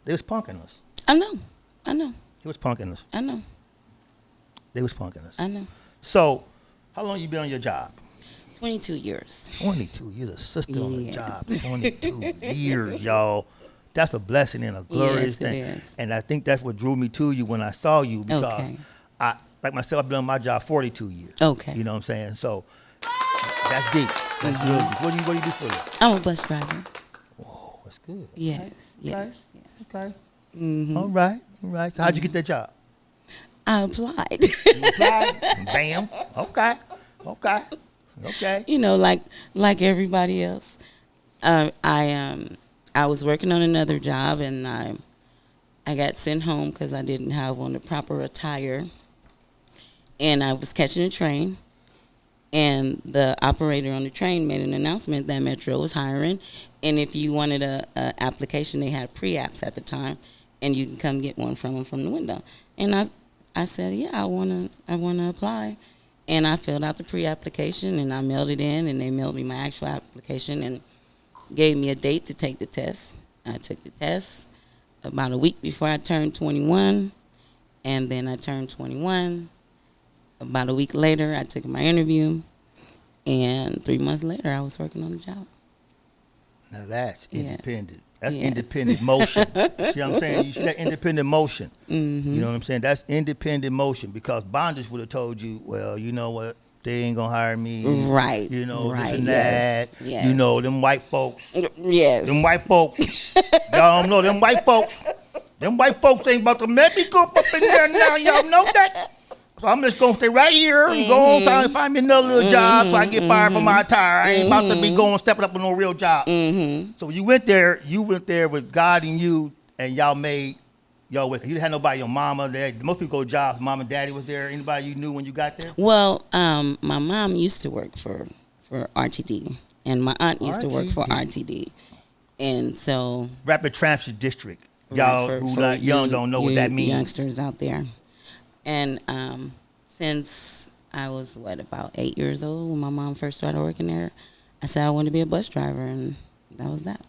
They was punking us. I know. I know. They was punking us. I know. They was punking us. I know. So, how long you been on your job? 22 years. 22. You're the sister on the Yes. job. 22 years, y'all. That's a blessing and a glorious Yes, it thing. is. And I think that's what drew me to you when I saw you because Okay. I, like myself, I've been on my job 42 years. Okay. You know what I'm saying? So, that's deep. That's real deep. What do you do for a living? I'm a bus driver. Oh, that's good. Yes. Yes. Yes. Okay. All right. All right. So, how'd you get that job? I applied. You applied? Bam. Okay. Okay. Okay. like everybody else. I was working on another job and I got sent home because I didn't have on the proper attire. And I was catching a train. And the operator on the train made an announcement that Metro was hiring. And if you wanted a application, they had pre-apps at the time. And you can come get one from them from the window. And I said, yeah, I wanna apply. And I filled out the pre-application and I mailed it in and they mailed me my actual application and gave me a date to take the test. I took the test about a week before I turned 21. And then I turned 21. About a week later, I took my interview. And 3 months later, I was working on the job. Now that's Yeah. independent. That's Yes. independent motion. See what I'm saying? You see that independent motion. Mm-hmm. You know what I'm saying? That's independent motion because bondage would have told you, well, you know what? They ain't gonna hire me. Right. You know, right. this and Yes. that. Yes. You know, them white folks. Yes. Them white folks. Y'all don't know them white folks. Them white folks ain't about to let me go up in there now. Y'all know that? So I'm just gonna stay right here and go on time and find me another little job so I get fired from my tire. I ain't about to be going stepping up with no real job. So when you went there with God and you, and y'all made y'all way. You didn't have nobody, your mama there. Most people go to jobs. Mom and daddy was there. Anybody you knew when you got there? Well, my mom used to work for RTD, and my aunt used to work for RTD, and so Rapid Transit District. Y'all who not young don't know what that means. Youngsters out there. And since I was, about 8 years old when my mom first started working there, I said I wanted to be a bus driver, and that was that.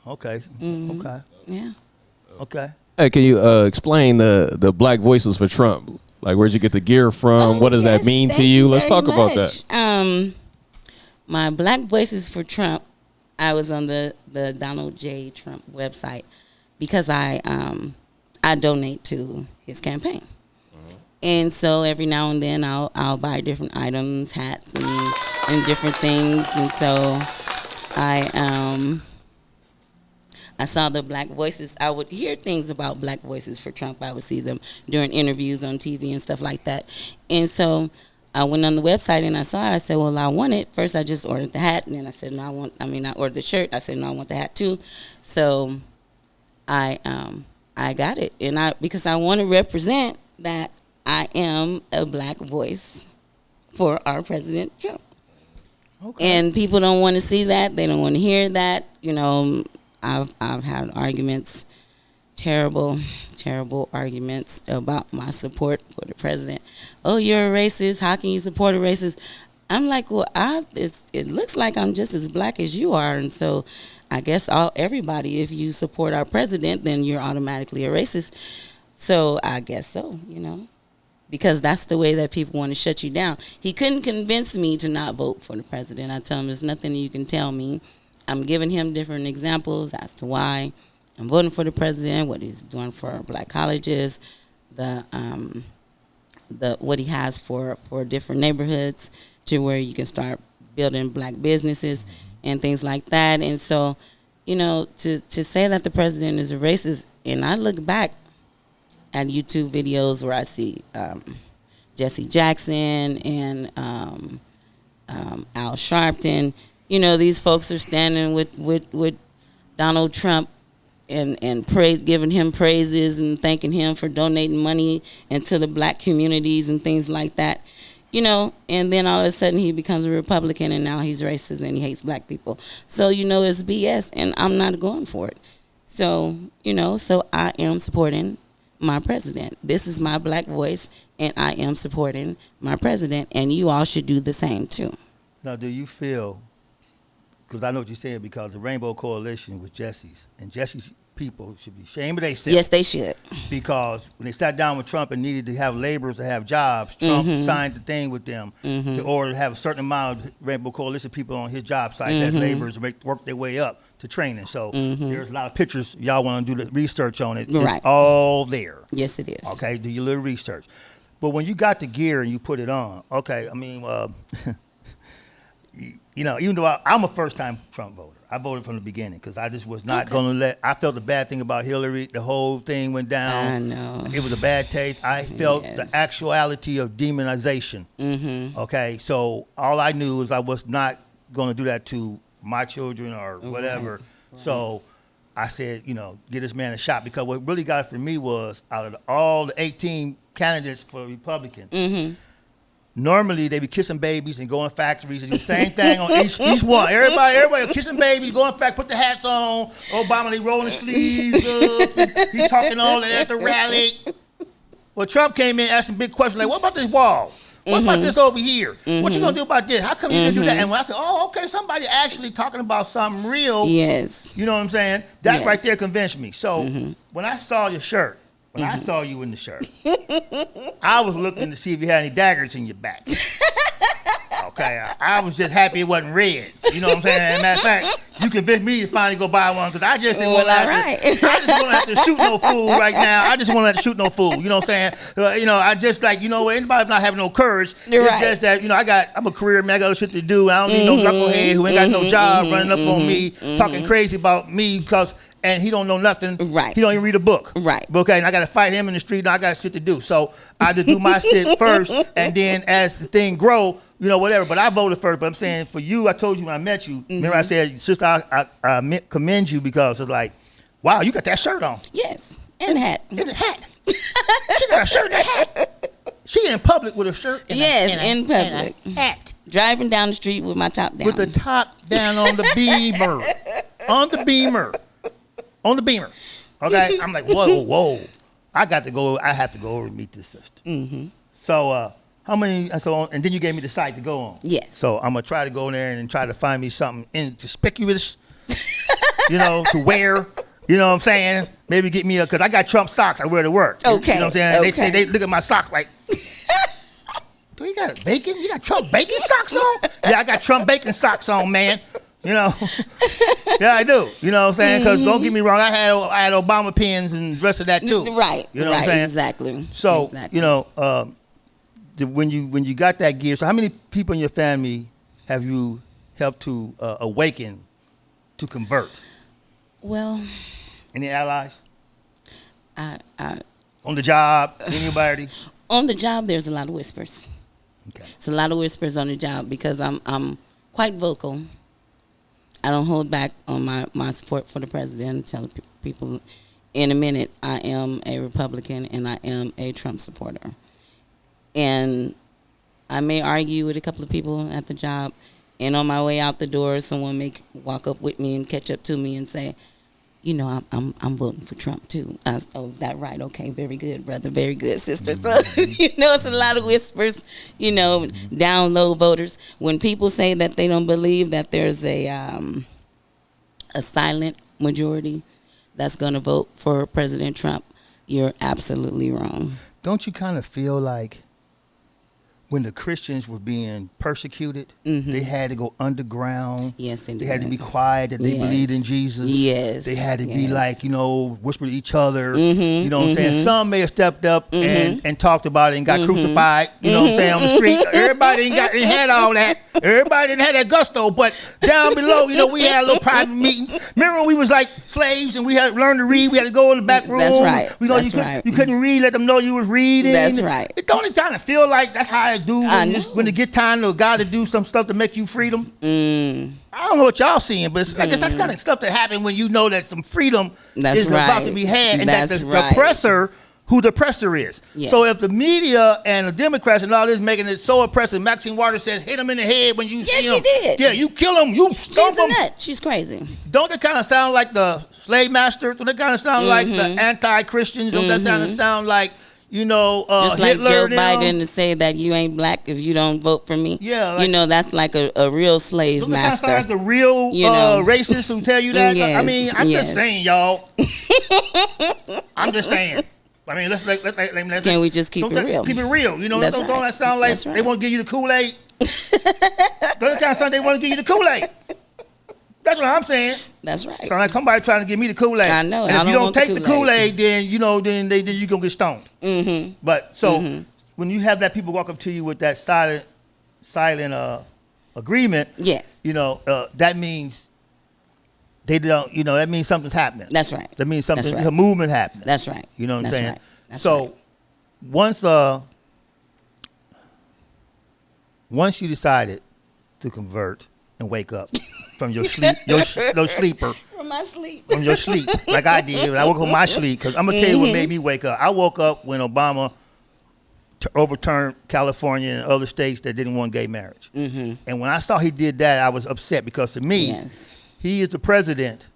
Okay. Mhm. Okay. Yeah. Okay. Hey, can you explain the Black Voices for Trump? Like, where'd you get the gear from? What does that mean to thank you? Let's very talk about that. much. My Black Voices for Trump, I was on the Donald J. Trump website because I donate to his campaign. And so every now and then I'll buy different items, hats and different things. And so I saw the Black Voices. I would hear things about Black Voices for Trump. I would see them during interviews on TV and stuff like that. And so I went on the website and I saw it. I said, well, I want it. First I just ordered the hat, and then I said, no, I ordered the shirt. I said, no, I want the hat too. So I got it. And because I want to represent that I am a black voice for our President Trump. Okay. And people don't want to see that. They don't want to hear that. You know, I've had arguments, terrible arguments about my support for the president. Oh, you're a racist. How can you support a racist? I'm like, well, it looks like I'm just as black as you are, and so I guess everybody, if you support our president, then you're automatically a racist. So I guess so, you know, because that's the way that people want to shut you down. He couldn't convince me to not vote for the president. I tell him there's nothing you can tell me. I'm giving him different examples as to why I'm voting for the president, what he's doing for black colleges, the what he has for different neighborhoods to where you can start building black businesses and things like that. And so, you know, to say that the president is a racist, and I look back at YouTube videos where I see Jesse Jackson and Al Sharpton. You know, these folks are standing with Donald Trump and giving him praises and thanking him for donating money into the black communities and things like that. You know, and then all of a sudden he becomes a Republican and now he's racist and he hates black people. So, you know, it's BS and I'm not going for it. So, you know, so I am supporting my president. This is my black voice and I am supporting my president, and you all should do the same too. Now, do you feel, because I know what you're saying, because the Rainbow Coalition was Jesse's, and Jesse's people should be ashamed of themselves. Yes, they should. Because when they sat down with Trump and needed to have laborers to have jobs, Trump signed the thing with them to order to have a certain amount of Rainbow Coalition people on his job sites as laborers to work their way up to training. So there's a lot of pictures. Y'all want to do the research on it. Right. It's all there. Yes, it is. Okay, do your little research. But when you got the gear and you put it on, okay, I mean, you know, even though I'm a first-time Trump voter, I voted from the beginning because I just was not going to I felt the bad thing about Hillary. The whole thing went down. I know. It was a bad taste. I felt the actuality of demonization. Okay, so all I knew is I was not going to do that to my children or whatever. Right. So I said, you know, give this man a shot, because what really got it for me was out of all the 18 candidates for Republican, normally they be kissing babies and going to factories and do the same thing on each one. Everybody kissing babies, going to factories, put the hats on. Obama, they rolling the sleeves up. He talking all that at the rally. Well, Trump came in asking big questions like, what about this wall? What about this over here? What you gonna do about this? How come you didn't do that? And when I said, oh, okay, somebody actually talking about something real. Yes. You know what I'm saying? That right there convinced me. So when I saw your shirt, when I saw you in the shirt, I was looking to see if you had any daggers in your back. Okay, I was just happy it wasn't red. You know what I'm saying? Matter of fact, you convinced me to finally go buy one because I just didn't want to have to. I just want to have to shoot no fool right now. I just want to have to shoot no fool. You know what I'm saying? I just like anybody not having no courage. It's just that I'm a career man. I got other shit to do. I don't need no knucklehead who ain't got no job running up on me, talking crazy about me and he don't know nothing. Right. He don't even read a book. Right. Okay, and I got to fight him in the street, and I got shit to do. So I just do my shit first, and then as the thing grow, whatever. But I voted first. But I'm saying for you, I told you when I met you, remember I said, sister, I commend you because it's like, wow, you got that shirt on. Yes, and hat. And a hat. She got a shirt and a hat. She in public with a shirt and in public. and a hat. Driving down the street with my top down. With the top down on the beamer. On the beamer. On the beamer. Okay? I'm like, whoa. I have to go over and meet this sister. Mm-hmm. So, and then you gave me the site to go on. Yes. So I'm going to try to go in there and try to find me something inconspicuous, to wear. You know what I'm saying? Maybe get me because I got Trump socks I wear to work. Okay. You know what I'm saying? Okay. They look at my sock like, do you got bacon? You got Trump bacon socks on? Yeah, I got Trump bacon socks on, man. Yeah, I do. You know what I'm saying? Because don't get me wrong, I had Obama pins and the rest of that too. Right. You know what I'm saying? Exactly. So, exactly. when you got that gear, so how many people in your family have you helped to awaken to convert? Well, any allies? I On the job, anybody? On the job, there's a lot of whispers. Okay. It's a lot of whispers on the job because I'm quite vocal. I don't hold back on my support for the president. Tell people in a minute I am a Republican and I am a Trump supporter. And I may argue with a couple of people at the job, and on my way out the door, someone may walk up with me and catch up to me and say, I'm voting for Trump too. Is that right? Okay, very good, brother. Very good, sister. So, it's a lot of whispers, down low voters. When people say that they don't believe that there's a silent majority that's going to vote for President Trump, you're absolutely wrong. Don't you kind of feel like when the Christians were being persecuted, they had to go underground. Yes, they had to be quiet that they believed in Jesus. Yes. They had to be like, whisper to each other. You know what I'm saying? Some may have stepped up and talked about it and got crucified, you know what I'm saying, on the street. Everybody ain't had all that. Everybody didn't have that gusto, but down below, we had little private meetings. Remember when we was like slaves and we had to learn to read? We had to go in the back room. That's right. You couldn't read, let them know you was reading. That's right. It don't kind of feel like that's how I do when it get time to God to do some stuff to make you freedom. I don't know what y'all seeing, but I guess that's kind of stuff that happen when you know that some freedom is about to be had, and that the oppressor, who the oppressor is. Yes. So if the media and the Democrats and all this making it so oppressive, Maxine Waters says hit him in the head when you see him. Yes, she did. Yeah, you kill him, you stomp She's a him. nut. She's crazy. Don't they kind of sound like the slave master? Don't they kind of sound like the anti-Christians? Don't that sound like just like Hitler, Joe Biden to say that you ain't black if you don't vote for me. Yeah, that's like a real slave master. Kind of like the real racists who tell you that. Yes, I mean, I'm just saying, y'all. I'm just saying. I mean, let's Can we just keep it real? Keep it real. Don't that sound like they want to give you the Kool-Aid? Don't that kind of sound they want to give you the Kool-Aid? That's what I'm saying. That's right. Sound like somebody trying to give me the Kool-Aid. I know. And if you don't take the Kool-Aid, then then you gonna get stoned. But when you have that people walk up to you with that silent agreement, yes, that means they don't. That means something's happening. That's right. That means something. Right. A movement happening. That's right. You know what I'm saying? Right. That's so right. once you decided to convert and wake up from your sleep, your sleeper. From my sleep. From your sleep, like I did. When I woke up from my sleep, because I'm gonna tell you what made me wake up. I woke up when Obama overturned California and other states that didn't want gay marriage. And when I saw he did that, I was upset because to me, he is the president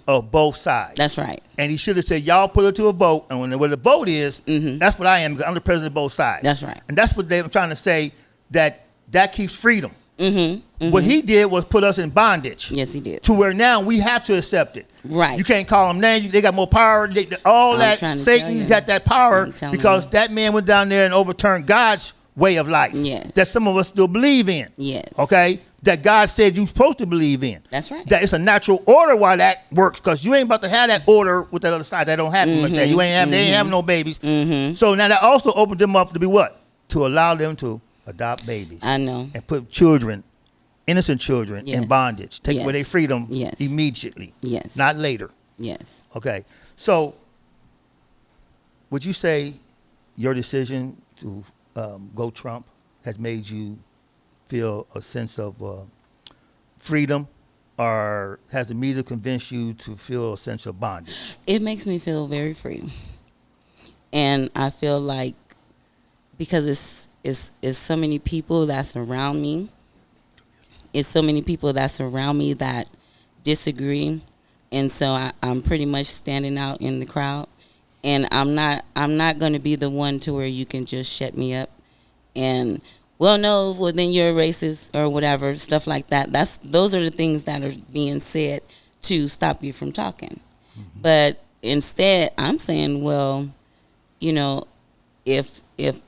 of both sides. That's right. And he should have said, y'all put it to a vote. And when the vote is, that's what I am. Because I'm the president of both sides. That's right. And that's what they're trying to say, that keeps freedom. What he did was put us in bondage. Yes, he did. To where now we have to accept it. Right. You can't call them names. They got more power. Satan's got that power because that man went down there and overturned God's way of life. Yes. That some of us still believe in. Yes. Okay? That God said you're supposed to believe in. That's right. That it's a natural order why that works, because you ain't about to have that order with that other side. That don't happen like that. You ain't have, they ain't having no babies. So now that also opened them up to be what? To allow them to adopt babies. I know. And put children, innocent children, in Yes. bondage. Take away Yes. their freedom Yes. immediately. Yes. Not later. Yes. Okay. So would you say your decision to go Trump has made you feel a sense of freedom, or has the media convinced you to feel a sense of bondage? It makes me feel very free. And I feel like because it's so many people that surround me. It's so many people that surround me that disagree. And so I'm pretty much standing out in the crowd. And I'm not going to be the one to where you can just shut me up and, well, no, well, then you're a racist or whatever, stuff like that. Those are the things that are being said to stop you from talking. Mm-hmm. But instead, I'm saying, well, you know, if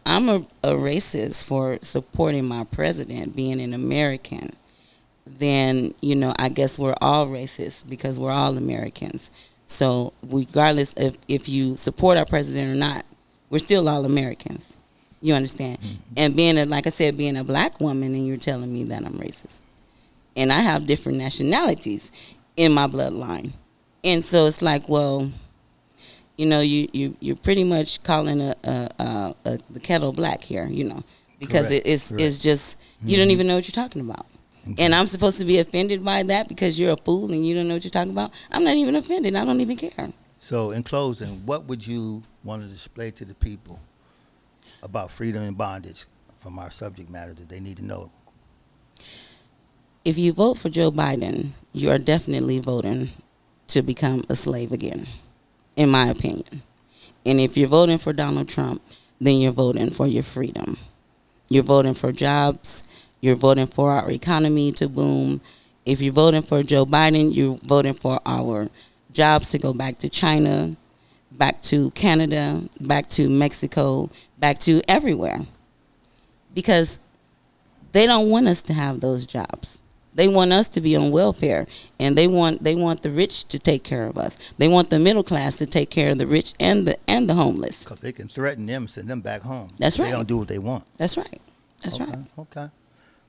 I'm a racist for supporting my president, being an American, then, you know, I guess we're all racist because we're all Americans. So regardless if you support our president or not, we're still all Americans. You understand? Mm-hmm. And like I said, being a black woman, and you're telling me that I'm racist. And I have different nationalities in my bloodline. And so it's like, well, you know, you're pretty much calling the kettle black here, you know, because Correct. it's just, you don't even know what you're talking about. Okay. And I'm supposed to be offended by that because you're a fool and you don't know what you're talking about? I'm not even offended. I don't even care. So in closing, what would you want to display to the people about freedom and bondage from our subject matter that they need to know? If you vote for Joe Biden, you are definitely voting to become a slave again, in my opinion. And if you're voting for Donald Trump, then you're voting for your freedom. You're voting for jobs. You're voting for our economy to boom. If you're voting for Joe Biden, you're voting for our jobs to go back to China, back to Canada, back to Mexico, back to everywhere. Because they don't want us to have those jobs. They want us to be on welfare, and they want the rich to take care of us. They want the middle class to take care of the rich and the homeless. Because they can threaten them and send them back home. That's right. They don't do what they want. That's right. That's okay. right. Okay.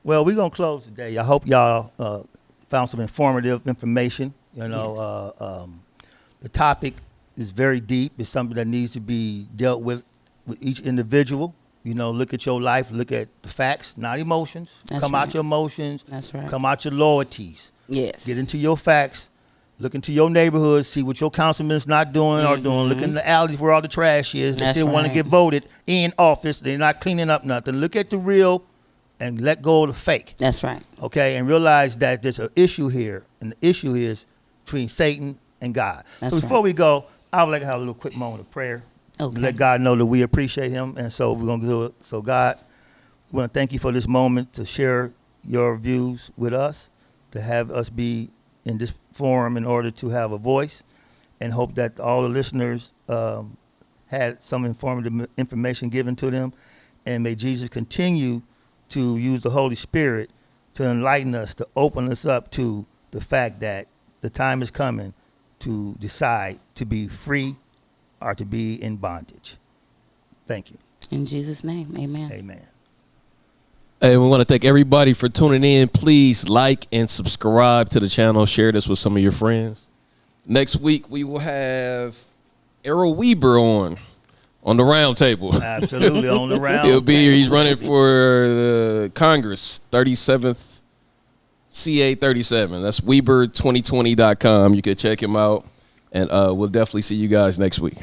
Well, we're going to close today. I hope y'all found some informative information. You know, yes. The topic is very deep. It's something that needs to be dealt with each individual. You know, look at your life, look at the facts, not emotions. That's Come right. out your emotions. That's right. Come out your loyalties. Yes. Get into your facts. Look into your neighborhood, see what your councilman's not doing or doing. Look in the alleys where all the trash is. They That's still want to right. get voted in office. They're not cleaning up nothing. Look at the real and let go of the fake. That's right. Okay, and realize that there's an issue here, and the issue is between Satan and God. That's so before right. we go, I would like to have a little quick moment of prayer. Okay. Let God know that we appreciate him, and so we're going to do it. So God, we want to thank you for this moment to share your views with us, to have us be in this forum in order to have a voice, and hope that all the listeners had some informative information given to them, and may Jesus continue to use the Holy Spirit to enlighten us, to open us up to the fact that the time is coming to decide to be free or to be in bondage. Thank you. In Jesus' name, amen. Amen. Hey, we want to thank everybody for tuning in. Please like and subscribe to the channel. Share this with some of your friends. Next week, we will have Errol Weber on the round table. Absolutely, on the round. He'll be here. He's running for the Congress, 37th, CA 37. That's Weber2020.com. You can check him out, and we'll definitely see you guys next week.